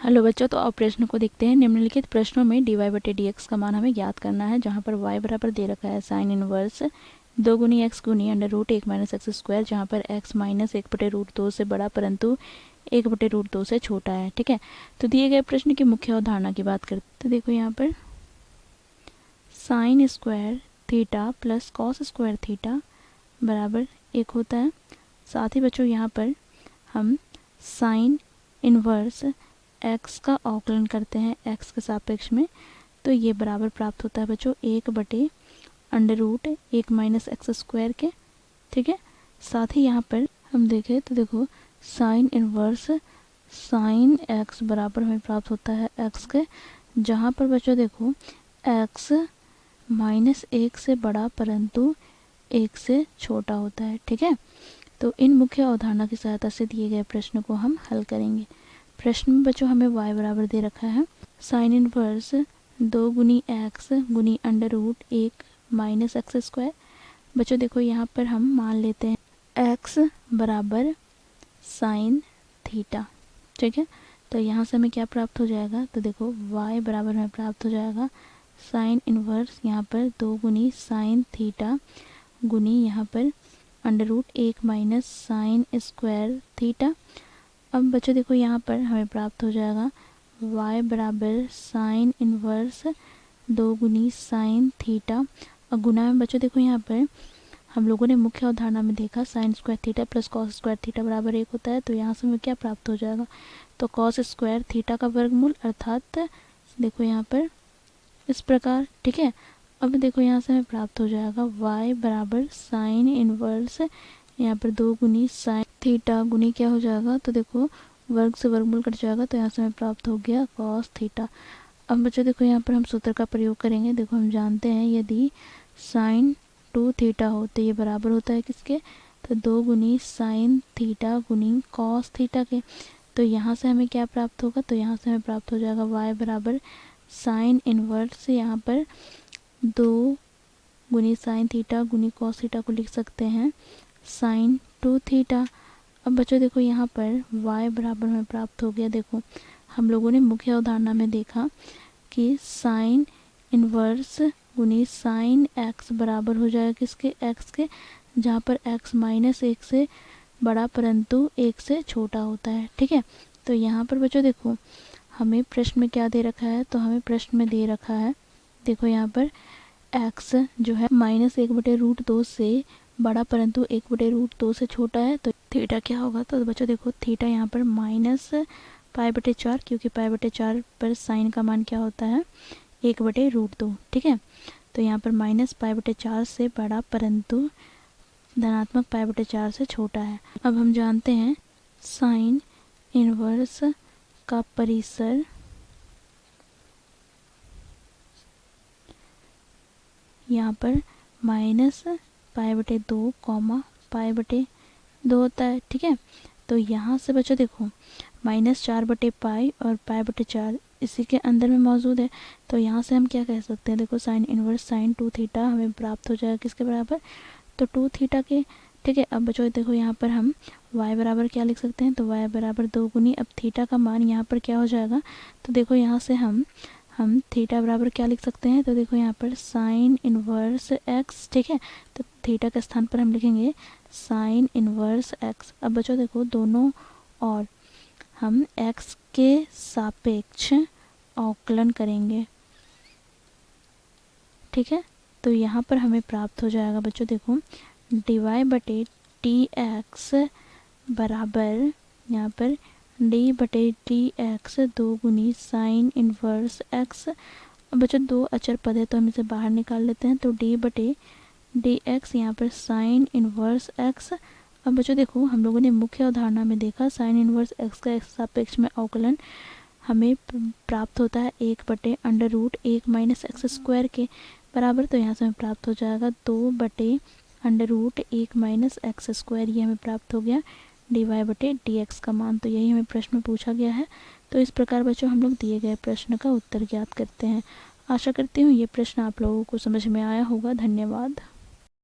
Hello बच्चों, तो अब प्रश्न को देखते हैं। निम्नलिखित प्रश्नों में dy बटे डी एक्स का मान हमें ज्ञात करना है, जहाँ पर y बराबर दे रखा है साइन इनवर्स 2 गुनी एक्स गुनी under root 1 minus x square, जहाँ पर x माइनस 1 बटे रूट 2 से बड़ा परंतु 1 बटे रूट 2 से छोटा है। ठीक है, तो दिए गए प्रश्न की मुख्य अवधारणा की बात करते हैं। तो देखो यहाँ पर sign square theta plus cos square theta बराबर 1 होता है। साथ ही बच्चों यहाँ पर हम साइन इनवर्स x का अवकलन करते हैं x के सापेक्ष में, तो ये बराबर प्राप्त होता है बच्चों 1 बटे under root 1 minus x square के। ठीक है, साथ ही यहाँ पर हम देखें तो देखो साइन इनवर्स साइन x बराबर हमें प्राप्त होता है x के, जहाँ पर बच्चों देखो x माइनस 1 से बड़ा परंतु 1 से छोटा होता है। ठीक है, तो इन मुख्य अवधारणा की सहायता से दिए गए प्रश्न को हम हल करेंगे। प्रश्न में बच्चों हमें y बराबर दे रखा है साइन इनवर्स 2 गुनी एक्स गुनी under root 1 minus x square. बच्चों देखो यहाँ पर हम मान लेते हैं x बराबर साइन थीटा। ठीक है, तो यहाँ से हमें क्या प्राप्त हो जाएगा, तो देखो y बराबर हमें प्राप्त हो जाएगा साइन इनवर्स यहाँ पर 2 गुनी साइन थीटा गुनी यहाँ पर under root 1 minus sine square theta. अब बच्चों देखो यहाँ पर हमें प्राप्त हो जाएगा y बराबर साइन इनवर्स 2 गुनी साइन थीटा और गुना में बच्चों देखो यहाँ पर हम लोगों ने मुख्य अवधारणा में देखा sign square theta plus cos square theta बराबर 1 होता है, तो यहाँ से हमें क्या प्राप्त हो जाएगा, तो कॉस स्क्वायर थीटा का वर्गमूल, अर्थात देखो यहाँ पर इस प्रकार। ठीक है, अब देखो यहाँ से हमें प्राप्त हो जाएगा y बराबर साइन इनवर्स यहाँ पर 2 गुनी साइन थीटा गुनी क्या हो जाएगा, तो देखो वर्ग से वर्गमूल कट जाएगा, तो यहाँ से हमें प्राप्त हो गया कॉस थीटा। अब बच्चों देखो यहाँ पर हम सूत्र का प्रयोग करेंगे। देखो हम जानते हैं यदि साइन 2 थीटा हो तो ये बराबर होता है किसके, तो 2 गुनी साइन थीटा गुनी कॉस थीटा के। तो यहाँ से हमें क्या प्राप्त होगा, तो यहाँ से हमें प्राप्त हो जाएगा y बराबर साइन इनवर्स यहाँ पर 2 गुनी साइन थीटा गुनी कॉस थीटा को लिख सकते हैं साइन 2 थीटा। अब बच्चों देखो यहाँ पर y बराबर हमें प्राप्त हो गया, देखो हम लोगों ने मुख्य अवधारणा में देखा कि साइन इनवर्स गुनी साइन x बराबर हो जाएगा किसके, x के, जहाँ पर x माइनस 1 से बड़ा परंतु 1 से छोटा होता है। ठीक है, तो यहाँ पर बच्चों देखो हमें प्रश्न में क्या दे रखा है, तो हमें प्रश्न में दे रखा है देखो यहाँ पर x जो है माइनस 1 बटे रूट 2 से बड़ा परंतु 1 बटे रूट 2 से छोटा है, तो थीटा क्या होगा, तो बच्चों देखो थीटा यहाँ पर माइनस पाई बटे 4, क्योंकि पाई बटे 4 पर साइन का मान क्या होता है 1 बटे रूट 2। ठीक है, तो यहाँ पर माइनस पाई बटे 4 से बड़ा परंतु धनात्मक पाई बटे 4 से छोटा है। अब हम जानते हैं साइन इनवर्स का परिसर यहाँ पर माइनस पाई बटे 2 कॉमा पाई बटे 2 होता है। ठीक है, तो यहाँ से बच्चों देखो माइनस 4 बटे पाई और पाई बटे 4 इसी के अंदर में मौजूद है, तो यहाँ से हम क्या कह सकते हैं, देखो साइन इनवर्स साइन 2 थीटा हमें प्राप्त हो जाएगा किसके बराबर, तो 2 थीटा के। ठीक है, अब बच्चों देखो यहाँ पर हम y बराबर क्या लिख सकते हैं, तो y बराबर 2 गुनी, अब थीटा का मान यहाँ पर क्या हो जाएगा, तो देखो यहाँ से हम थीटा बराबर क्या लिख सकते हैं, तो देखो यहाँ पर साइन इनवर्स x। ठीक है, तो थीटा के स्थान पर हम लिखेंगे साइन इनवर्स x। अब बच्चों देखो दोनों और हम x के सापेक्ष अवकलन करेंगे। ठीक है, तो यहाँ पर हमें प्राप्त हो जाएगा बच्चों देखो dy बटे टी एक्स बराबर यहाँ पर डी बटे टी एक्स 2 गुनी साइन इनवर्स x। अब बच्चों 2 अचर पद है तो हम इसे बाहर निकाल लेते हैं, तो डी बटे डी एक्स यहाँ पर साइन इनवर्स x। अब बच्चों देखो हम लोगों ने मुख्य अवधारणा में देखा साइन इनवर्स x का x सापेक्ष में अवकलन हमें प्राप्त होता है 1 बटे under root 1 minus x square के बराबर, तो यहाँ से हमें प्राप्त हो जाएगा 2 बटे under root 1 minus x square, ये हमें प्राप्त हो गया dy बटे dx का मान। तो यही हमें प्रश्न में पूछा गया है। तो इस प्रकार बच्चों हम लोग दिए गए प्रश्न का उत्तर ज्ञात करते हैं। आशा करती हूँ ये प्रश्न आप लोगों को समझ में आया होगा। धन्यवाद।